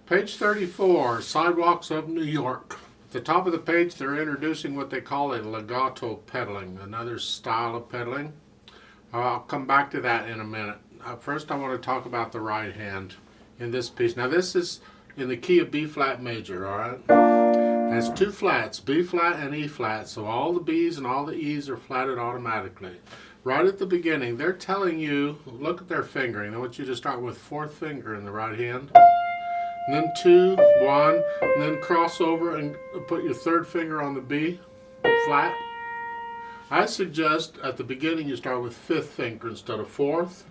Page 34, Sidewalks of New York. At the top of the page, they're introducing what they call a legato pedaling, another style of pedaling. I'll come back to that in a minute. First, I want to talk about the right hand in this piece. Now, this is in the key of B flat major, all right? It has two flats, B flat and E flat, so all the B's and all the E's are flatted automatically. Right at the beginning, they're telling you, look at their fingering. They want you to start with fourth finger in the right hand. And then 2, 1, and then cross over and put your third finger on the B flat. I suggest at the beginning you start with fifth finger instead of fourth,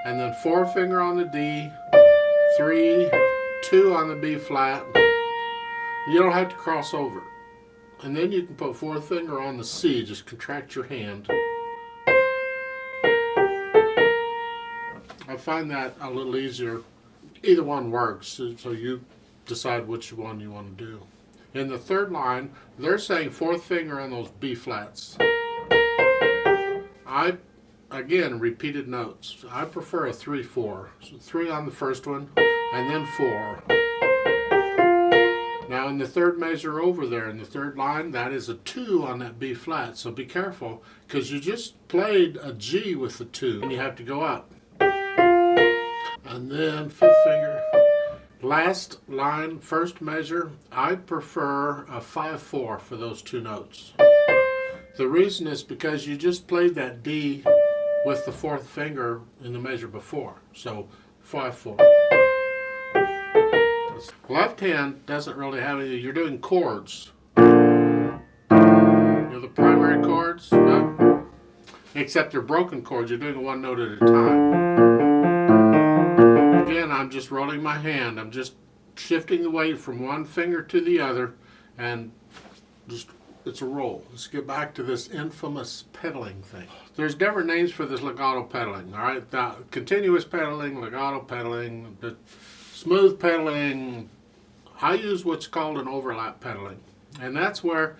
and then 4 finger on the D, 3, 2 on the B flat. You don't have to cross over. And then you can put fourth finger on the C, just contract your hand. I find that a little easier. Either one works, so you decide which one you want to do. In the third line, they're saying fourth finger on those B flats. Again, repeated notes. I prefer a 3-4. So 3 on the first one, and then 4. Now in the third measure over there, in the third line, that is a 2 on that B flat. So be careful, because you just played a G with the 2, and you have to go up. And then fifth finger. Last line, first measure, I prefer a 5-4 for those two notes. The reason is because you just played that D with the fourth finger in the measure before. So 5-4. Left hand doesn't really have any, you're doing chords. You're the primary chords, no? Except they're broken chords, you're doing one note at a time. Again, I'm just rolling my hand. I'm just shifting the weight from one finger to the other, and just it's a roll. Let's get back to this infamous pedaling thing. There's different names for this legato pedaling, all right? The continuous pedaling, legato pedaling, the smooth pedaling. I use what's called an overlap pedaling, and that's where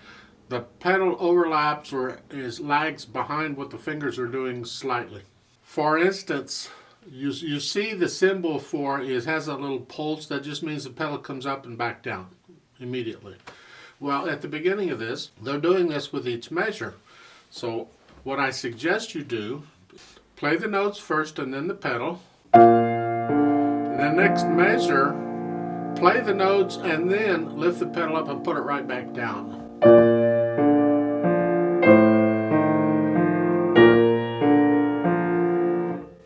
the pedal overlaps or lags behind what the fingers are doing slightly. For instance, you see the symbol for has a little pulse. That just means the pedal comes up and back down immediately. Well, at the beginning of this, they're doing this with each measure. So what I suggest you do, play the notes first and then the pedal. And then next measure, play the notes and then lift the pedal up and put it right back down.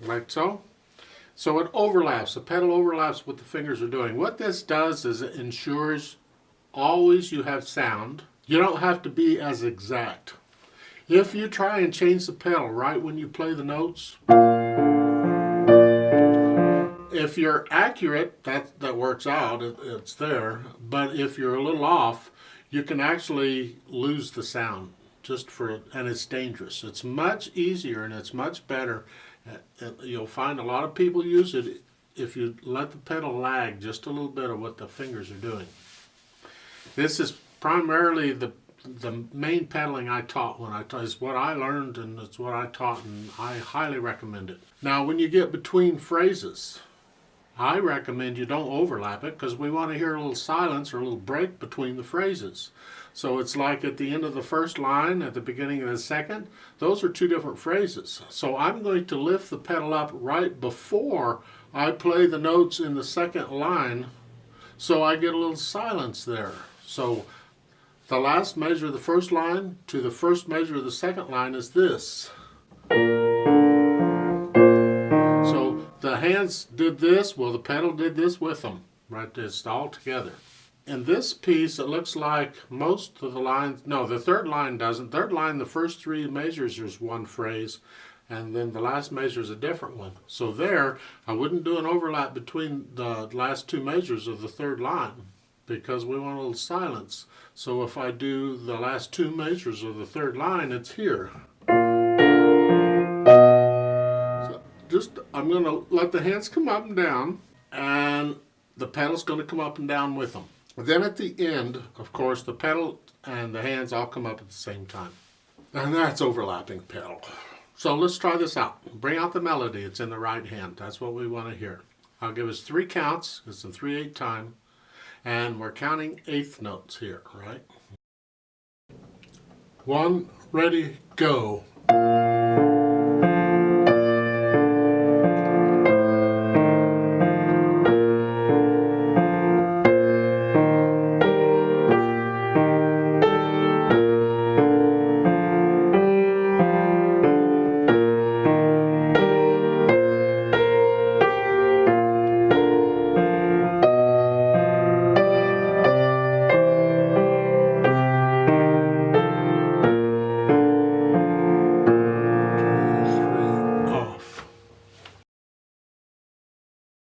Like so. So it overlaps, the pedal overlaps what the fingers are doing. What this does is it ensures always you have sound. You don't have to be as exact. If you try and change the pedal right when you play the notes, if you're accurate, that works out, it's there. But if you're a little off, you can actually lose the sound and it's dangerous. It's much easier and it's much better. You'll find a lot of people use it if you let the pedal lag just a little bit of what the fingers are doing. This is primarily the main pedaling I taught is what I learned and it's what I taught, and I highly recommend it. Now when you get between phrases, I recommend you don't overlap it because we want to hear a little silence or a little break between the phrases. So it's like at the end of the first line, at the beginning of the second, those are two different phrases. So I'm going to lift the pedal up right before I play the notes in the second line, so I get a little silence there. So the last measure of the first line to the first measure of the second line is this. So the hands did this, well the pedal did this with them, right? It's all together. In this piece, it looks like most of the lines, no, the third line doesn't. Third line, the first 3 measures is one phrase, and then the last measure is a different one. So there, I wouldn't do an overlap between the last 2 measures of the third line because we want a little silence. So if I do the last 2 measures of the third line, it's here. So I'm going to let the hands come up and down, and the pedal's going to come up and down with them. Then at the end, of course, the pedal and the hands all come up at the same time. And that's overlapping pedal. So let's try this out. Bring out the melody. It's in the right hand. That's what we want to hear. I'll give us 3 counts. It's in 3/8 time. And we're counting eighth notes here, right? 1, ready, go.